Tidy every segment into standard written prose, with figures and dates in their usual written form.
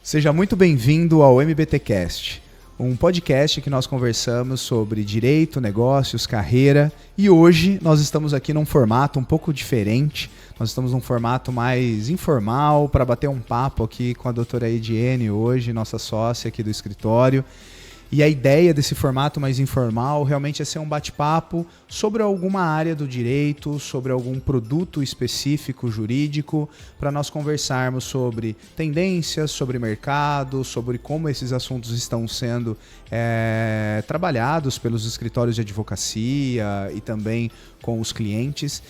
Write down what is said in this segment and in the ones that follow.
Seja muito bem-vindo ao MBTcast, um podcast que nós conversamos sobre direito, negócios, carreira, e hoje nós estamos aqui num formato um pouco diferente. Nós estamos num formato mais informal para bater um papo aqui com a doutora Ediene hoje, nossa sócia aqui do escritório. E a ideia desse formato mais informal realmente é ser um bate-papo sobre alguma área do direito, sobre algum produto específico jurídico, para nós conversarmos sobre tendências, sobre mercado, sobre como esses assuntos estão sendo trabalhados pelos escritórios de advocacia e também com os clientes.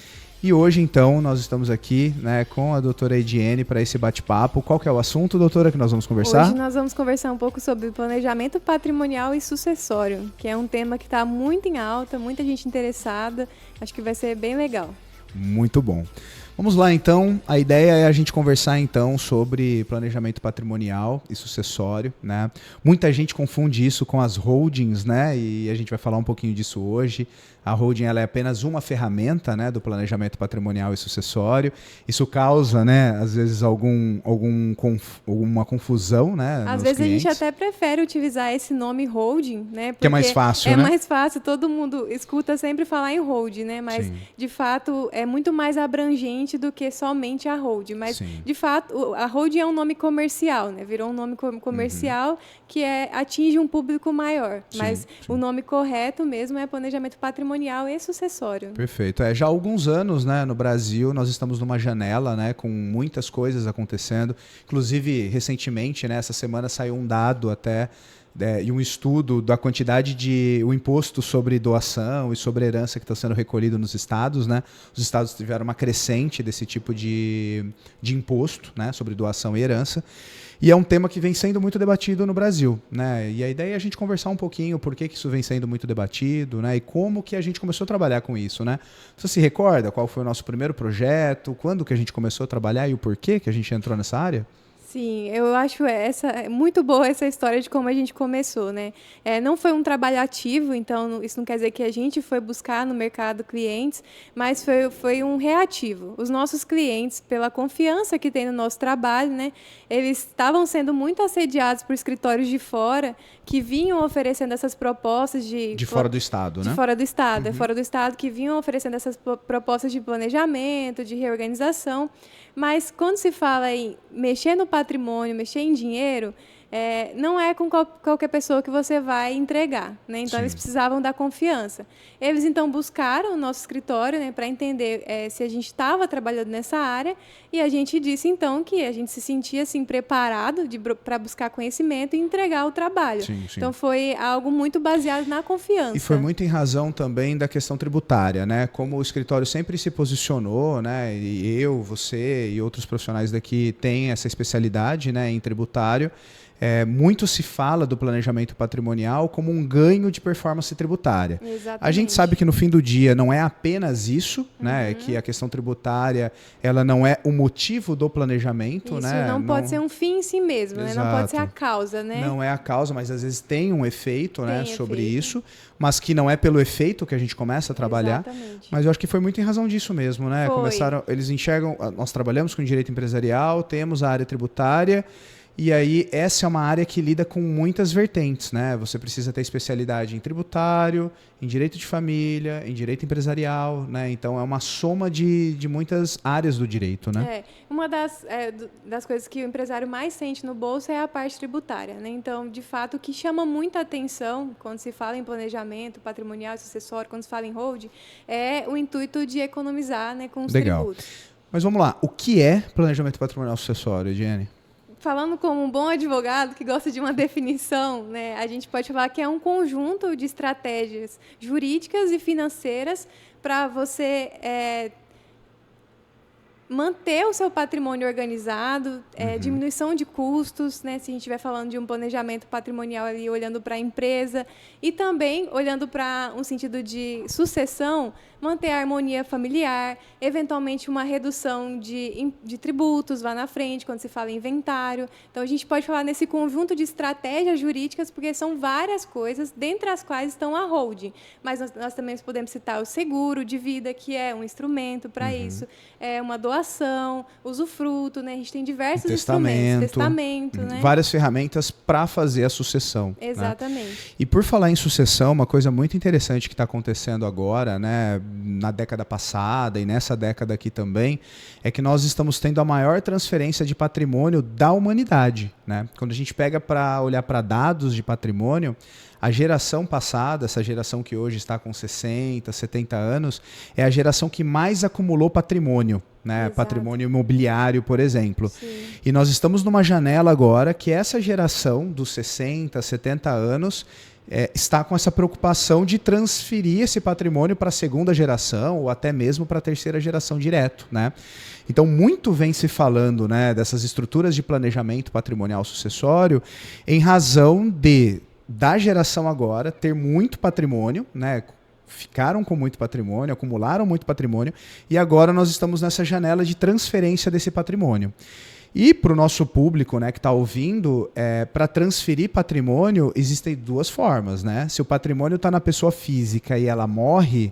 E hoje, então, nós estamos aqui, com a doutora Ediene para esse bate-papo. Qual que é o assunto, doutora, que nós vamos conversar? Hoje nós vamos conversar um pouco sobre planejamento patrimonial e sucessório, que é um tema que está muito em alta, muita gente interessada. Acho que vai ser bem legal. Muito bom. Vamos lá, então. A ideia é a gente conversar, então, sobre planejamento patrimonial e sucessório, né? Muita gente confunde isso com as holdings, né? E a gente vai falar um pouquinho disso hoje. A holding ela é apenas uma ferramenta, né, do planejamento patrimonial e sucessório. Isso causa, né, às vezes, alguma confusão, né? Às vezes clientes. A gente até prefere utilizar esse nome holding, né? Porque é mais fácil, né? É mais fácil, todo mundo escuta sempre falar em holding, né? Mas, sim, de fato, é muito mais abrangente do que somente a holding. Mas, sim, de fato, a holding é um nome comercial, né? Virou um nome comercial que atinge um público maior. Sim, mas sim, o nome correto mesmo é planejamento patrimonial e sucessório. Perfeito. Já há alguns anos, né, no Brasil, nós estamos numa janela, né, com muitas coisas acontecendo. Inclusive, recentemente, né, essa semana saiu um dado até e um estudo da quantidade de o imposto sobre doação e sobre herança que está sendo recolhido nos estados, né? Os estados tiveram uma crescente desse tipo de imposto, né, sobre doação e herança. E é um tema que vem sendo muito debatido no Brasil, né? E a ideia é a gente conversar um pouquinho por que isso vem sendo muito debatido, né? E como que a gente começou a trabalhar com isso, né? Você se recorda qual foi o nosso primeiro projeto, quando que a gente começou a trabalhar e o porquê que a gente entrou nessa área? Sim, eu acho muito boa essa história de como a gente começou, né? Não foi um trabalho ativo, então isso não quer dizer que a gente foi buscar no mercado clientes, mas foi um reativo. Os nossos clientes, pela confiança que tem no nosso trabalho, né, eles estavam sendo muito assediados por escritórios de fora que vinham oferecendo essas propostas de fora do estado, né? De fora do estado, fora do estado, que vinham oferecendo essas propostas de planejamento, de reorganização. Mas quando se fala em mexer no patrimônio, mexer em dinheiro, não é com qualquer pessoa que você vai entregar, né? Então, sim, eles precisavam da confiança. Eles, então, buscaram o nosso escritório, né, para entender se a gente estava trabalhando nessa área, e a gente disse, então, que a gente se sentia assim, preparado para buscar conhecimento e entregar o trabalho. Sim, sim. Então, foi algo muito baseado na confiança. E foi muito em razão também da questão tributária, né? Como o escritório sempre se posicionou, né? E eu, você e outros profissionais daqui têm essa especialidade, né, em tributário. Muito se fala do planejamento patrimonial como um ganho de performance tributária. Exatamente. A gente sabe que no fim do dia não é apenas isso, né? Que a questão tributária ela não é o motivo do planejamento. Isso, né? Não pode ser um fim em si mesmo, né? Não pode ser a causa, né? Não é a causa, mas às vezes tem um efeito, né, sobre isso, mas que não é pelo efeito que a gente começa a trabalhar. Exatamente. Mas eu acho que foi muito em razão disso mesmo, né? Eles enxergam, nós trabalhamos com direito empresarial, temos a área tributária. E aí, essa é uma área que lida com muitas vertentes, né? Você precisa ter especialidade em tributário, em direito de família, em direito empresarial, né? Então, é uma soma de muitas áreas do direito, né? Uma das coisas que o empresário mais sente no bolso é a parte tributária, né? Então, de fato, o que chama muita atenção quando se fala em planejamento patrimonial e sucessório, quando se fala em holding, é o intuito de economizar, né, com os tributos. Mas vamos lá, o que é planejamento patrimonial e sucessório, Ediene? Falando como um bom advogado que gosta de uma definição, né, a gente pode falar que é um conjunto de estratégias jurídicas e financeiras para você manter o seu patrimônio organizado, diminuição de custos, né, se a gente estiver falando de um planejamento patrimonial ali, olhando para a empresa, e também olhando para um sentido de sucessão, manter a harmonia familiar, eventualmente uma redução de tributos lá na frente, quando se fala em inventário. Então, a gente pode falar nesse conjunto de estratégias jurídicas, porque são várias coisas, dentre as quais estão a holding. Mas nós também podemos citar o seguro de vida, que é um instrumento para isso, uma doação doação, usufruto, né? A gente tem diversos instrumentos, testamento, né? Várias ferramentas para fazer a sucessão. Exatamente. Né? E por falar em sucessão, uma coisa muito interessante que está acontecendo agora, né, na década passada e nessa década aqui também, é que nós estamos tendo a maior transferência de patrimônio da humanidade. Né? Quando a gente pega para olhar para dados de patrimônio, a geração passada, essa geração que hoje está com 60, 70 anos, é a geração que mais acumulou patrimônio, né? Patrimônio imobiliário, por exemplo. Sim. E nós estamos numa janela agora que essa geração dos 60, 70 anos está com essa preocupação de transferir esse patrimônio para a segunda geração ou até mesmo para a terceira geração direto, né? Então, muito vem se falando, né, dessas estruturas de planejamento patrimonial sucessório em razão da geração agora ter muito patrimônio, né? Ficaram com muito patrimônio, acumularam muito patrimônio, e agora nós estamos nessa janela de transferência desse patrimônio. E para o nosso público, né, que está ouvindo, para transferir patrimônio, existem duas formas. Né? Se o patrimônio está na pessoa física e ela morre,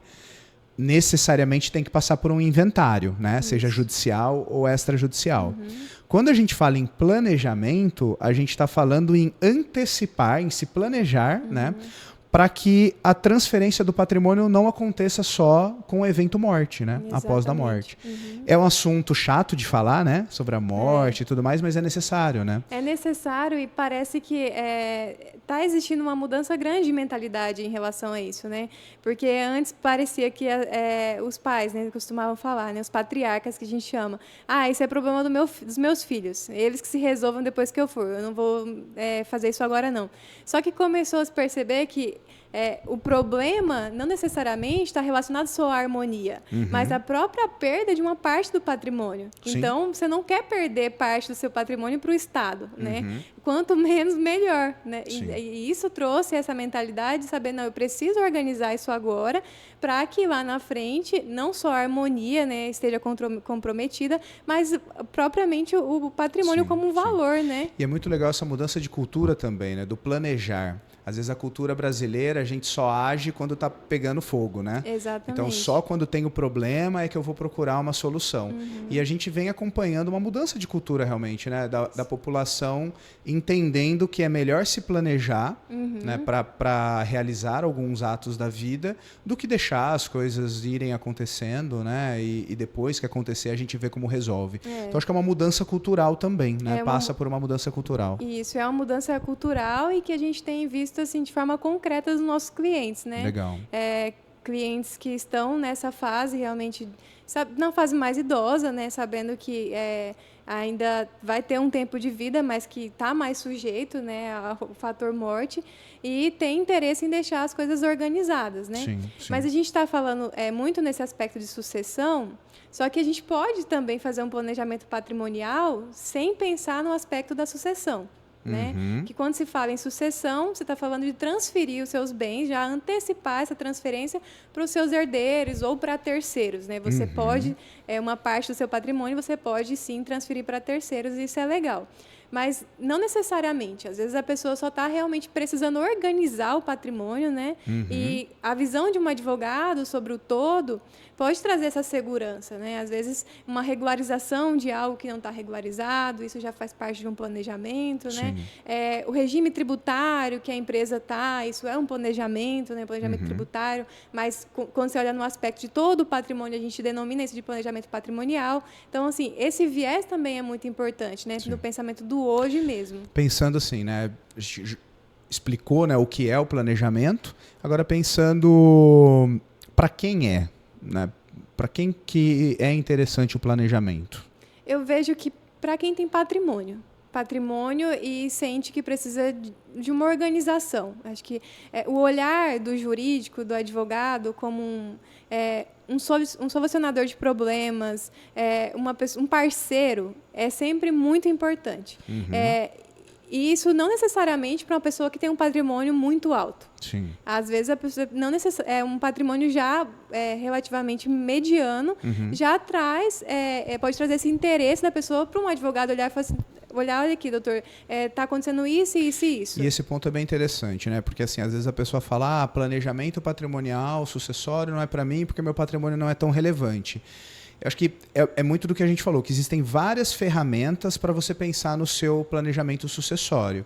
necessariamente tem que passar por um inventário, né? Seja judicial ou extrajudicial. Quando a gente fala em planejamento, a gente está falando em antecipar, em se planejar, né? Para que a transferência do patrimônio não aconteça só com o evento morte, né? Após da morte. É um assunto chato de falar, né? Sobre a morte e tudo mais, mas é necessário, né? É necessário e parece que está existindo uma mudança grande de mentalidade em relação a isso, né? Porque antes parecia que os pais, né, costumavam falar, né? Os patriarcas que a gente chama. Isso é problema dos meus filhos. Eles que se resolvam depois que eu for. Eu não vou fazer isso agora, não. Só que começou a se perceber que o problema não necessariamente está relacionado só à harmonia, mas à própria perda de uma parte do patrimônio. Sim. Então, você não quer perder parte do seu patrimônio para o Estado, né? Quanto menos, melhor. Né? E isso trouxe essa mentalidade de saber, não, eu preciso organizar isso agora para que lá na frente não só a harmonia, né, esteja comprometida, mas propriamente o patrimônio como um valor. Né? E é muito legal essa mudança de cultura também, né, do planejar. Às vezes a cultura brasileira, a gente só age quando está pegando fogo, né? Exatamente. Então, só quando tem o problema é que eu vou procurar uma solução. E a gente vem acompanhando uma mudança de cultura realmente, né? Da população entendendo que é melhor se planejar, né? Para realizar alguns atos da vida do que deixar as coisas irem acontecendo, né? E depois que acontecer, a gente vê como resolve. Então, acho que é uma mudança cultural também, né? Passa por uma mudança cultural. Isso, é uma mudança cultural e que a gente tem visto assim, de forma concreta dos nossos clientes, né? Legal. Clientes que estão nessa fase realmente, na fase mais idosa, né? Sabendo que ainda vai ter um tempo de vida, mas que está mais sujeito, né, ao fator morte e tem interesse em deixar as coisas organizadas, né? Sim. Mas a gente está falando muito nesse aspecto de sucessão, só que a gente pode também fazer um planejamento patrimonial sem pensar no aspecto da sucessão. Né? Que quando se fala em sucessão, você está falando de transferir os seus bens, já antecipar essa transferência para os seus herdeiros ou para terceiros. Né? Você pode, uma parte do seu patrimônio, você pode sim transferir para terceiros, e isso é legal. Mas não necessariamente. Às vezes a pessoa só está realmente precisando organizar o patrimônio, né? E a visão de um advogado sobre o todo pode trazer essa segurança, né? Às vezes uma regularização de algo que não está regularizado, isso já faz parte de um planejamento, né? O regime tributário que a empresa está, isso é um planejamento, né? Planejamento tributário, mas quando você olha no aspecto de todo o patrimônio, a gente denomina isso de planejamento patrimonial. Então, assim, esse viés também é muito importante, né? No pensamento do hoje mesmo. Pensando assim, né? Explicou, né, o que é o planejamento. Agora pensando para quem é, né? Para quem que é interessante o planejamento? Eu vejo que para quem tem patrimônio e sente que precisa de uma organização. Acho que o olhar do jurídico, do advogado, como um solucionador de problemas, um parceiro, é sempre muito importante. E isso não necessariamente para uma pessoa que tem um patrimônio muito alto. Sim. Às vezes a pessoa um patrimônio já relativamente mediano, já traz, pode trazer esse interesse da pessoa para um advogado olhar e falar assim, olha aqui, doutor, está acontecendo isso, isso e isso. E esse ponto é bem interessante, né? Porque assim, às vezes a pessoa fala, planejamento patrimonial, sucessório não é para mim porque meu patrimônio não é tão relevante. Eu acho que é muito do que a gente falou, que existem várias ferramentas para você pensar no seu planejamento sucessório.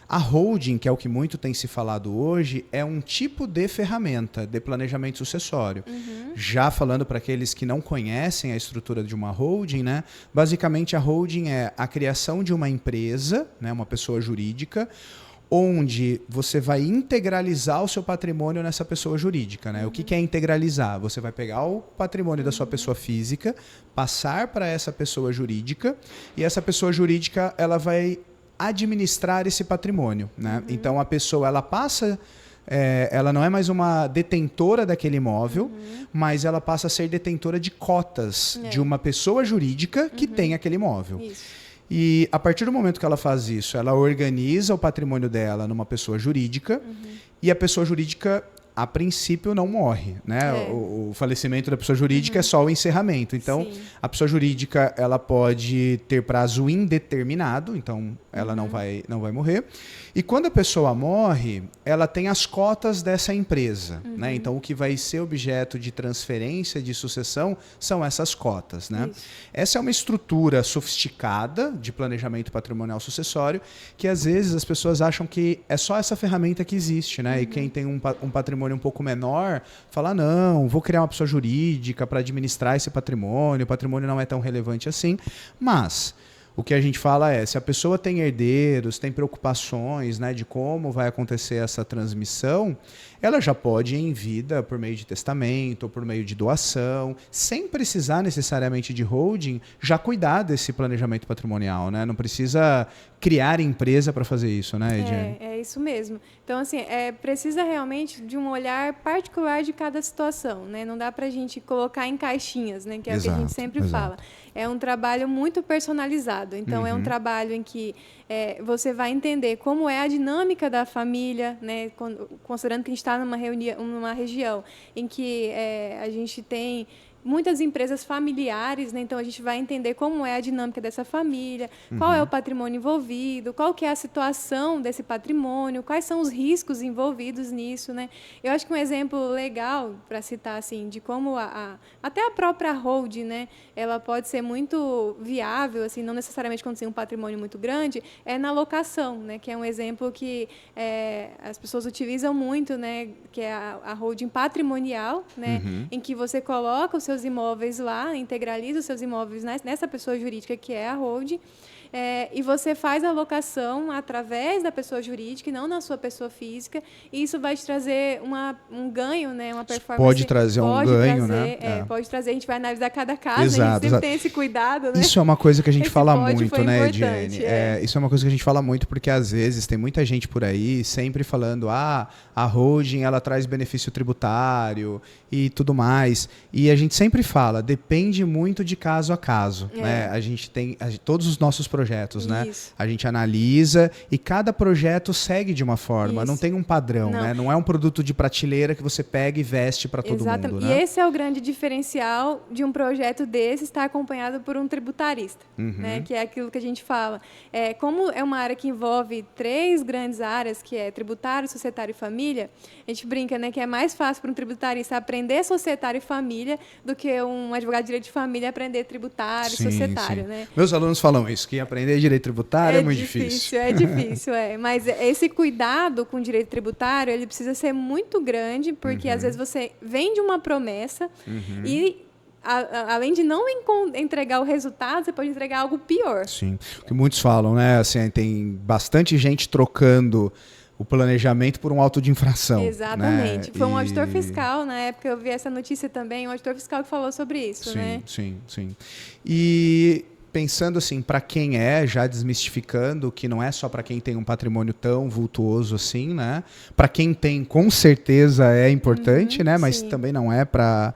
A holding, que é o que muito tem se falado hoje, é um tipo de ferramenta de planejamento sucessório. Já falando para aqueles que não conhecem a estrutura de uma holding, né? Basicamente a holding é a criação de uma empresa, né? Uma pessoa jurídica, onde você vai integralizar o seu patrimônio nessa pessoa jurídica. Né? O que é integralizar? Você vai pegar o patrimônio da sua pessoa física, passar para essa pessoa jurídica, e essa pessoa jurídica ela vai administrar esse patrimônio. Né? Então a pessoa ela passa, ela não é mais uma detentora daquele imóvel, mas ela passa a ser detentora de cotas de uma pessoa jurídica que tem aquele imóvel. Isso. E a partir do momento que ela faz isso, ela organiza o patrimônio dela numa pessoa jurídica, e a pessoa jurídica, a princípio, não morre. Né? O falecimento da pessoa jurídica é só o encerramento. Então, a pessoa jurídica ela pode ter prazo indeterminado, então ela não vai morrer. E quando a pessoa morre, ela tem as cotas dessa empresa. Né? Então, o que vai ser objeto de transferência de sucessão são essas cotas. Né? Essa é uma estrutura sofisticada de planejamento patrimonial sucessório que, às vezes, as pessoas acham que é só essa ferramenta que existe. Né? E quem tem um patrimônio um pouco menor fala, não, vou criar uma pessoa jurídica para administrar esse patrimônio, o patrimônio não é tão relevante assim. Mas o que a gente fala é, se a pessoa tem herdeiros, tem preocupações, né, de como vai acontecer essa transmissão, ela já pode, em vida, por meio de testamento ou por meio de doação, sem precisar necessariamente de holding, já cuidar desse planejamento patrimonial. Né? Não precisa criar empresa para fazer isso, né, Ediane? É isso mesmo. Então, assim, precisa realmente de um olhar particular de cada situação. Né? Não dá para a gente colocar em caixinhas, né, que é o que a gente sempre fala. É um trabalho muito personalizado. Então, é um trabalho em que você vai entender como é a dinâmica da família, né? Considerando que a gente está numa região em que a gente tem muitas empresas familiares, né? Então a gente vai entender como é a dinâmica dessa família, qual é o patrimônio envolvido, qual que é a situação desse patrimônio, quais são os riscos envolvidos nisso, né? Eu acho que um exemplo legal para citar assim de como até a própria holding, né, ela pode ser muito viável, assim, não necessariamente quando tem um patrimônio muito grande, é na locação, né, que é um exemplo que as pessoas utilizam muito, né, que é a holding patrimonial, né, em que você coloca os seus imóveis lá, integraliza os seus imóveis nessa pessoa jurídica que é a holding, e você faz a locação através da pessoa jurídica e não na sua pessoa física, e isso vai te trazer um ganho, né, uma performance. Pode trazer um ganho, né? Pode trazer, a gente vai analisar cada caso, a gente sempre tem esse cuidado, né? Isso é uma coisa que a gente fala muito, né, Ediane? Isso é uma coisa que a gente fala muito porque, às vezes, tem muita gente por aí sempre falando a holding, ela traz benefício tributário e tudo mais. E a gente sempre fala, depende muito de caso a caso. Né? A gente tem todos os nossos projetos, né? A gente analisa e cada projeto segue de uma forma, não tem um padrão, né? Não é um produto de prateleira que você pega e veste para todo mundo. Né? E esse é o grande diferencial de um projeto desse estar acompanhado por um tributarista, né? Que é aquilo que a gente fala. Como é uma área que envolve 3 grandes áreas, que é tributário, societário e família, a gente brinca, né, que é mais fácil para um tributarista aprender societário e família do que um advogado de direito de família aprender tributário e societário. Né? Meus alunos falam isso, que aprender direito tributário é muito difícil. É difícil, Mas esse cuidado com o direito tributário, ele precisa ser muito grande, porque às vezes você vende uma promessa e além de não entregar o resultado, você pode entregar algo pior. Sim, o que muitos falam, né? Assim, tem bastante gente trocando o planejamento por um auto de infração. Exatamente. Né? Foi um auditor fiscal, na época eu vi essa notícia também, um auditor fiscal que falou sobre isso, sim, né? Sim. E pensando assim, para quem já desmistificando que não é só para quem tem um patrimônio tão vultuoso assim, né? Para quem tem, com certeza é importante, né? Mas também não é para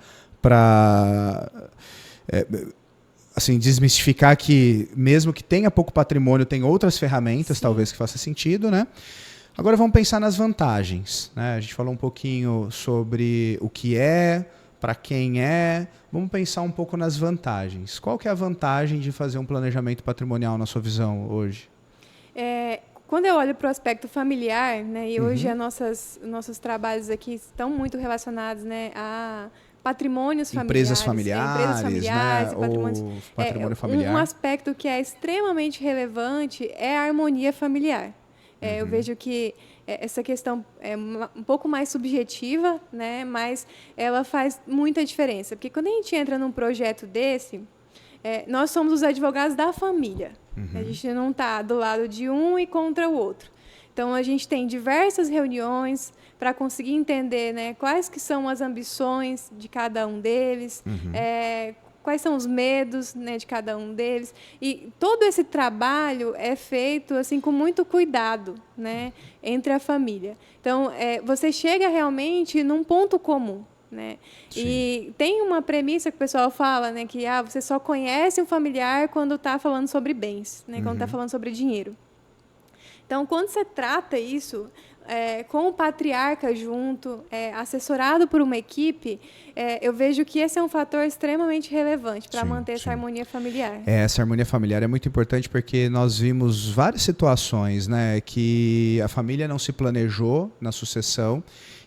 assim, desmistificar que mesmo que tenha pouco patrimônio, tem outras ferramentas, talvez, que faça sentido, né? Agora vamos pensar nas vantagens, né? A gente falou um pouquinho sobre o que para quem vamos pensar um pouco nas vantagens. Qual que é a vantagem de fazer um planejamento patrimonial na sua visão hoje? Quando eu olho para o aspecto familiar, né, e hoje nossos trabalhos aqui estão muito relacionados, né, a patrimônios empresas familiares, familiares, né? patrimônios, Ou patrimônio familiar. Um aspecto que é extremamente relevante é a harmonia familiar. Eu vejo que essa questão é um pouco mais subjetiva, né? Mas ela faz muita diferença. Porque quando a gente entra num projeto desse, nós somos os advogados da família. A gente não está do lado de um e contra o outro. Então, a gente tem diversas reuniões para conseguir entender, né, quais que são as ambições de cada um deles, quais são os medos, né, de cada um deles. E todo esse trabalho é feito assim, com muito cuidado, né, entre a família. Então, você chega realmente num ponto comum. Né? E tem uma premissa que o pessoal fala, né, que você só conhece um familiar quando está falando sobre bens, né, quando está falando sobre dinheiro. Então, quando você trata isso com o patriarca junto, assessorado por uma equipe, eu vejo que esse é um fator extremamente relevante para manter essa harmonia familiar. Essa harmonia familiar é muito importante porque nós vimos várias situações, né, que a família não se planejou na sucessão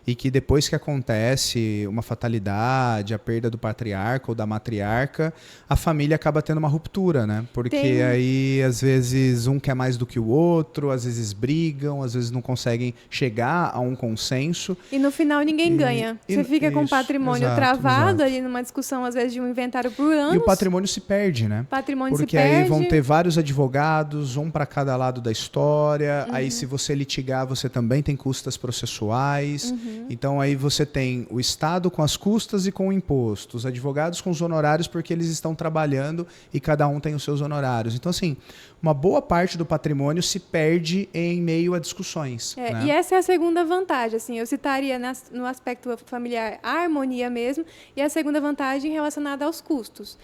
e que depois que acontece uma fatalidade, a perda do patriarca ou da matriarca, a família acaba tendo uma ruptura, né? Porque aí, às vezes, um quer mais do que o outro, às vezes brigam, às vezes não conseguem chegar a um consenso. E no final ninguém ganha. Você fica com o patrimônio travado ali numa discussão, às vezes, de um inventário por anos. E o patrimônio se perde, né? Porque aí vão ter vários advogados, um para cada lado da história. Aí, se você litigar, você também tem custas processuais. Então, aí você tem o Estado com as custas e com o imposto, os advogados com os honorários porque eles estão trabalhando e cada um tem os seus honorários. Então, assim, uma boa parte do patrimônio se perde em meio a discussões. Né? E essa é a segunda vantagem. Assim, eu citaria no aspecto familiar a harmonia mesmo, e a segunda vantagem relacionada aos custos.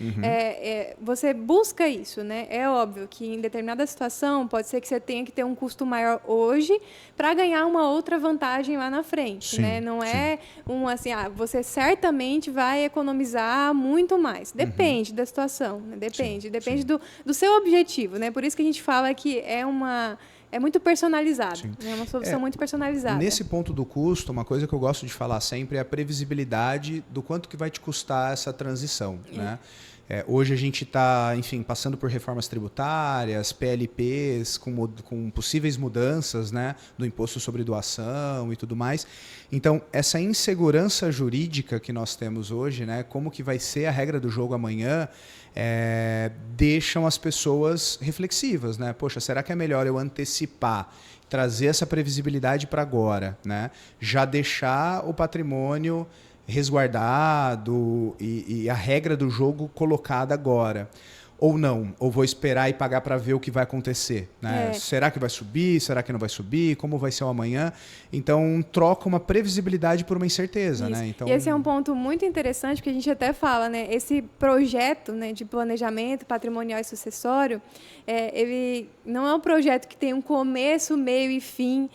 Você busca isso, né? É óbvio que em determinada situação pode ser que você tenha que ter um custo maior hoje para ganhar uma outra vantagem lá na frente. Né? Não é assim, você certamente vai economizar muito mais. Depende da situação, né? Depende do seu objetivo, né? Por isso que a gente fala que é muito personalizado, é uma solução muito personalizada. Nesse ponto do custo, uma coisa que eu gosto de falar sempre é a previsibilidade do quanto que vai te custar essa transição, né? Hoje a gente está, enfim, passando por reformas tributárias, PLPs com possíveis mudanças, né, do imposto sobre doação e tudo mais. Então, essa insegurança jurídica que nós temos hoje, né, como que vai ser a regra do jogo amanhã, deixam as pessoas reflexivas, né? Poxa, será que é melhor eu antecipar, trazer essa previsibilidade para agora, né? Já deixar o patrimônio resguardado e a regra do jogo colocada agora. Ou não, ou vou esperar e pagar para ver o que vai acontecer. Né? Será que vai subir? Será que não vai subir? Como vai ser o amanhã? Então, troca uma previsibilidade por uma incerteza. Né? Então, e esse é um ponto muito interessante, porque a gente até fala, né? Esse projeto, né, de planejamento patrimonial e sucessório, ele não é um projeto que tem um começo, meio e fim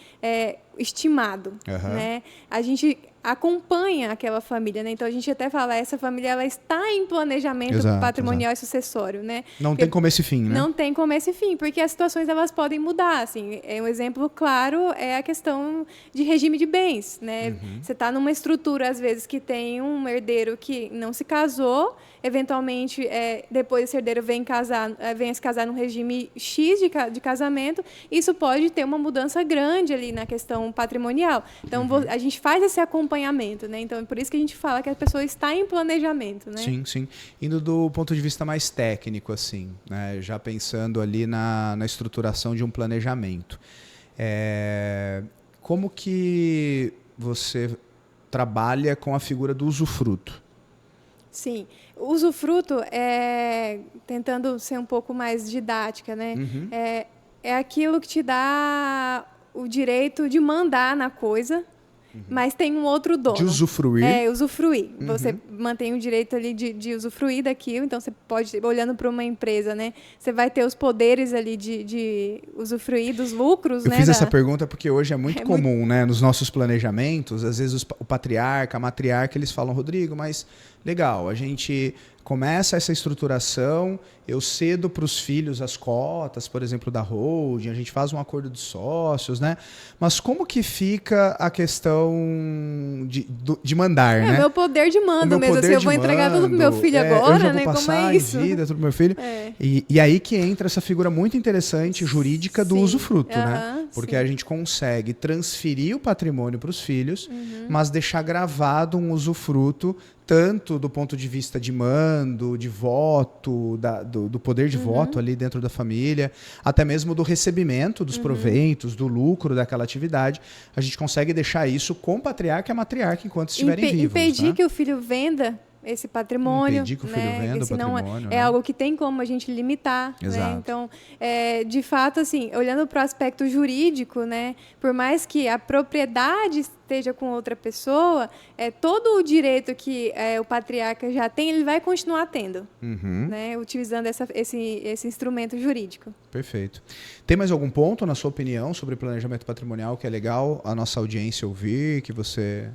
estimado. Né? A gente acompanha aquela família, né? Então a gente até fala, essa família ela está em planejamento patrimonial e sucessório, né? Não tem começo e fim, né? Não tem começo e fim, porque as situações elas podem mudar, assim. Um exemplo claro é a questão de regime de bens, né? Você está numa estrutura às vezes que tem um herdeiro que não se casou, eventualmente depois esse herdeiro vem se casar num regime X de casamento, isso pode ter uma mudança grande ali na questão patrimonial. Então a gente faz esse acompanhamento, né? Então é por isso que a gente fala que a pessoa está em planejamento, né? Sim, sim. Indo do ponto de vista mais técnico, assim, né? Já pensando ali na estruturação de um planejamento. Como que você trabalha com a figura do usufruto? Sim, o usufruto, tentando ser um pouco mais didática, né? É aquilo que te dá o direito de mandar na coisa, mas tem um outro dono. De usufruir. Usufruir. Você mantém o direito ali de usufruir daquilo, então você pode, olhando para uma empresa, né? Você vai ter os poderes ali de usufruir dos lucros, né? Eu fiz essa pergunta porque hoje é muito comum, né? Nos nossos planejamentos, às vezes o patriarca, a matriarca, eles falam, Rodrigo, mas legal, a gente começa essa estruturação, eu cedo para os filhos as cotas, por exemplo, da holding, a gente faz um acordo de sócios, né? Mas como que fica a questão de mandar, né? O meu poder de mando mesmo, assim, eu vou entregar tudo pro meu filho agora, eu já vou né? passar Como é isso? em vida tudo pro meu filho. E aí que entra essa figura muito interessante, jurídica, do usufruto, né? Porque a gente consegue transferir o patrimônio para os filhos, mas deixar gravado um usufruto, tanto do ponto de vista de mando, de voto, do poder de voto ali dentro da família, até mesmo do recebimento dos proventos, do lucro daquela atividade. A gente consegue deixar isso com o patriarca e a matriarca enquanto estiverem vivos. Impedir, né? que o filho venda esse patrimônio. Impedir que o filho venda o patrimônio. É algo que tem como a gente limitar. Exato. Né? Então, de fato, assim, olhando para o aspecto jurídico, né, por mais que a propriedade esteja com outra pessoa, todo o direito que o patriarca já tem, ele vai continuar tendo, né, utilizando esse instrumento jurídico. Perfeito. Tem mais algum ponto, na sua opinião, sobre planejamento patrimonial que é legal a nossa audiência ouvir, que você...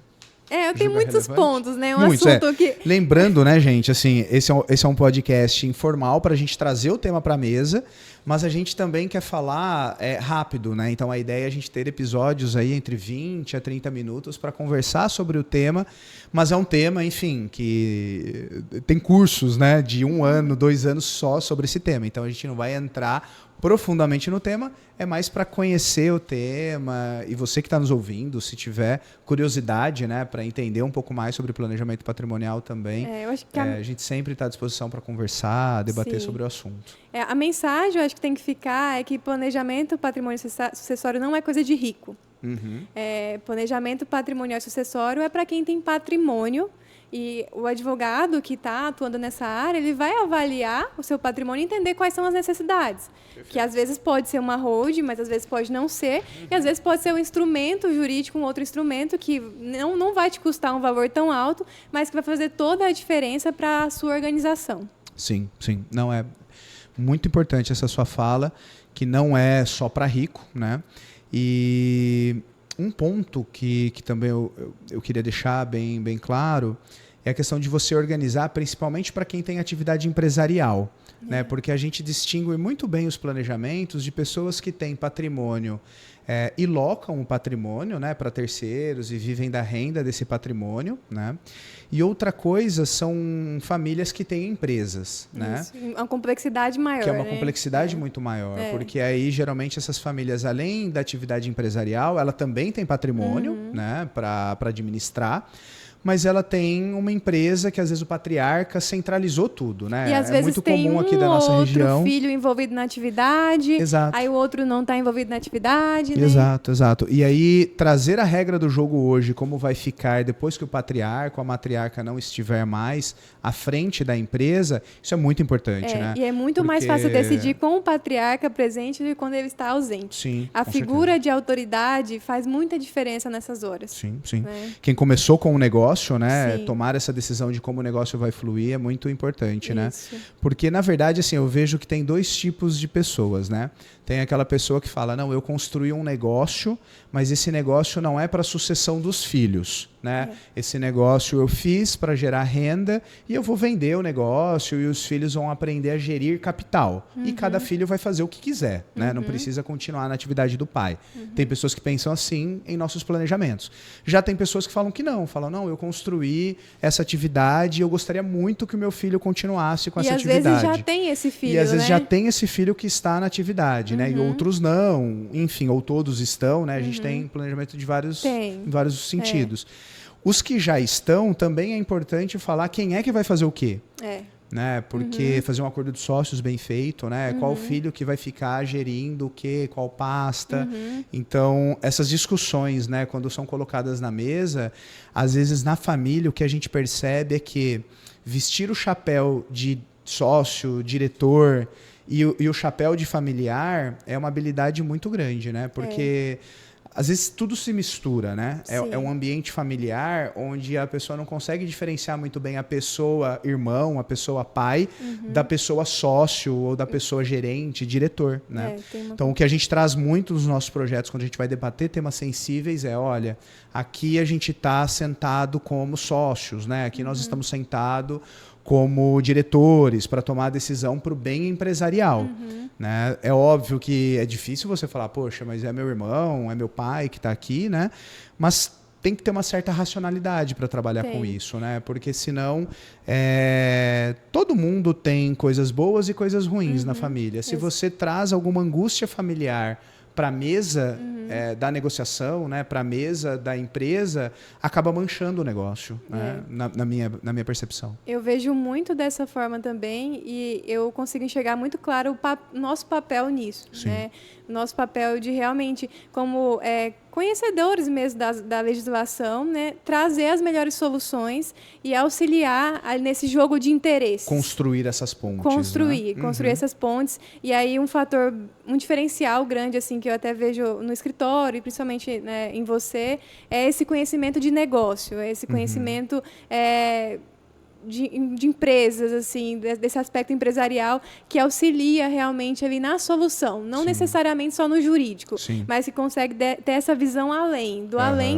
Eu tenho muitos pontos, né? Assunto que... Lembrando, né, gente, assim, esse é um podcast informal para a gente trazer o tema para a mesa, mas a gente também quer falar rápido, né? Então a ideia é a gente ter episódios aí entre 20 a 30 minutos para conversar sobre o tema, mas é um tema, enfim, que tem cursos, né, de 1 ano, 2 anos só sobre esse tema. Então a gente não vai entrar profundamente no tema, é mais para conhecer o tema, e você que está nos ouvindo, se tiver curiosidade, né, para entender um pouco mais sobre planejamento patrimonial também, eu acho que a gente sempre está à disposição para conversar, debater sobre o assunto. A mensagem, eu acho que tem que ficar, é que planejamento patrimônio sucessório não é coisa de rico. Planejamento patrimonial sucessório é para quem tem patrimônio. E o advogado que está atuando nessa área, ele vai avaliar o seu patrimônio e entender quais são as necessidades. Perfeito. Que às vezes pode ser uma holding, mas às vezes pode não ser. E às vezes pode ser um instrumento jurídico, um outro instrumento que não vai te custar um valor tão alto, mas que vai fazer toda a diferença para a sua organização. Sim, sim. Não, é muito importante essa sua fala, que não é só para rico, né? E... um ponto que também eu queria deixar bem claro é a questão de você organizar, principalmente para quem tem atividade empresarial, né? Porque a gente distingue muito bem os planejamentos de pessoas que têm patrimônio e locam o patrimônio, né, para terceiros e vivem da renda desse patrimônio, né? E outra coisa são famílias que têm empresas, né? Uma complexidade maior. Que é uma complexidade muito maior, porque aí geralmente essas famílias, além da atividade empresarial, ela também tem patrimônio, né, para administrar. Mas ela tem uma empresa que às vezes o patriarca centralizou tudo, né? E às vezes muito tem comum aqui da nossa região. Filho envolvido na atividade, Exato. Aí o outro não está envolvido na atividade. Né? Exato. E aí trazer a regra do jogo hoje, como vai ficar depois que o patriarca ou a matriarca não estiver mais à frente da empresa, isso é muito importante, né? E é muito mais fácil decidir com o patriarca presente do que quando ele está ausente. Sim, a figura de autoridade faz muita diferença nessas horas. Sim. Né? Quem começou com o negócio, né, Sim. tomar essa decisão de como o negócio vai fluir é muito importante, né? Porque, na verdade, assim, eu vejo que tem 2 tipos de pessoas, né? Tem aquela pessoa que fala, não, eu construí um negócio, mas esse negócio não é para a sucessão dos filhos, né? Esse negócio eu fiz para gerar renda e eu vou vender o negócio e os filhos vão aprender a gerir capital. E cada filho vai fazer o que quiser, né? Não precisa continuar na atividade do pai. Tem pessoas que pensam assim em nossos planejamentos. Já tem pessoas que falam que não, eu construí essa atividade e eu gostaria muito que o meu filho continuasse com essa atividade. E às vezes já tem esse filho, E às vezes já tem esse filho que está na atividade, né? E outros não, enfim, ou todos estão, né? A gente tem planejamento de em vários sentidos. Os que já estão, também é importante falar quem é que vai fazer o quê. Né? Porque fazer um acordo de sócios bem feito, né? Qual filho que vai ficar gerindo o quê, qual pasta. Então, essas discussões, né, quando são colocadas na mesa, às vezes na família o que a gente percebe é que vestir o chapéu de sócio, diretor e o chapéu de familiar é uma habilidade muito grande, né? Porque às vezes tudo se mistura, né? Sim. É um ambiente familiar onde a pessoa não consegue diferenciar muito bem a pessoa irmão, a pessoa pai, da pessoa sócio ou da pessoa gerente, diretor, né? Então, o que a gente traz muito nos nossos projetos, quando a gente vai debater temas sensíveis, olha, aqui a gente está sentado como sócios, né? Aqui nós estamos sentados como diretores para tomar a decisão para o bem empresarial. Né? É óbvio que é difícil você falar, poxa, mas é meu irmão, é meu pai que está aqui, né? Mas tem que ter uma certa racionalidade para trabalhar com isso, né? Porque senão todo mundo tem coisas boas e coisas ruins na família. Se você traz alguma angústia familiar para a mesa da negociação, né, para a mesa da empresa, acaba manchando o negócio, né, na minha percepção. Eu vejo muito dessa forma também e eu consigo enxergar muito claro o nosso papel nisso. Né? Nosso papel de realmente, como conhecedores mesmo da legislação, né, trazer as melhores soluções e auxiliar nesse jogo de interesses. Construir essas pontes. Construir essas pontes. E aí um diferencial grande assim que eu até vejo no escritório, e principalmente, né, em você, é esse conhecimento de negócio, esse conhecimento de empresas, assim, desse aspecto empresarial que auxilia realmente ali na solução, não necessariamente só no jurídico, mas que consegue ter essa visão além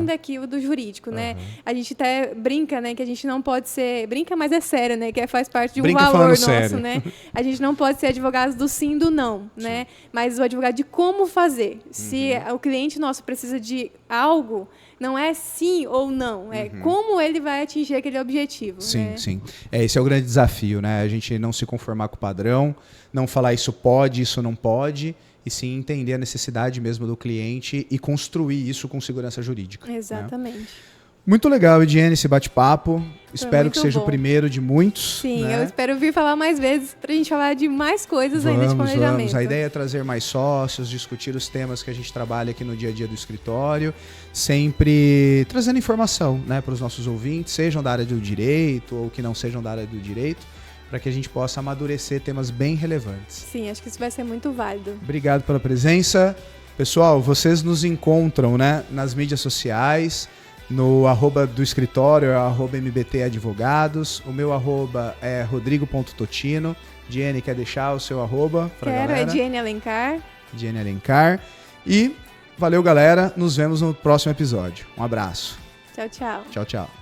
daquilo do jurídico, né? A gente até brinca, né, que a gente não pode ser, brinca, mas é sério, né, que faz parte de um valor nosso, sério. Né? A gente não pode ser advogados do sim e do não, né? Mas o advogado de como fazer. Se o cliente nosso precisa de algo, não é sim ou não, é como ele vai atingir aquele objetivo. Sim, né? sim. Esse é o grande desafio, né? A gente não se conformar com o padrão, não falar isso pode, isso não pode, e sim entender a necessidade mesmo do cliente e construir isso com segurança jurídica. Exatamente. Né? Muito legal, Ediene, esse bate-papo. Espero que seja o primeiro de muitos. Sim, né? Eu espero vir falar mais vezes para a gente falar de mais coisas ainda de planejamento. A ideia é trazer mais sócios, discutir os temas que a gente trabalha aqui no dia a dia do escritório, sempre trazendo informação, né, para os nossos ouvintes, sejam da área do direito ou que não sejam da área do direito, para que a gente possa amadurecer temas bem relevantes. Sim, acho que isso vai ser muito válido. Obrigado pela presença. Pessoal, vocês nos encontram, né, nas mídias sociais, no @ do escritório, @MBT Advogados. O meu @ é rodrigo.totino. Diene, quer deixar o seu @ para a galera? Quero, é Diene Alencar. Diene Alencar. E valeu, galera. Nos vemos no próximo episódio. Um abraço. Tchau, tchau. Tchau, tchau.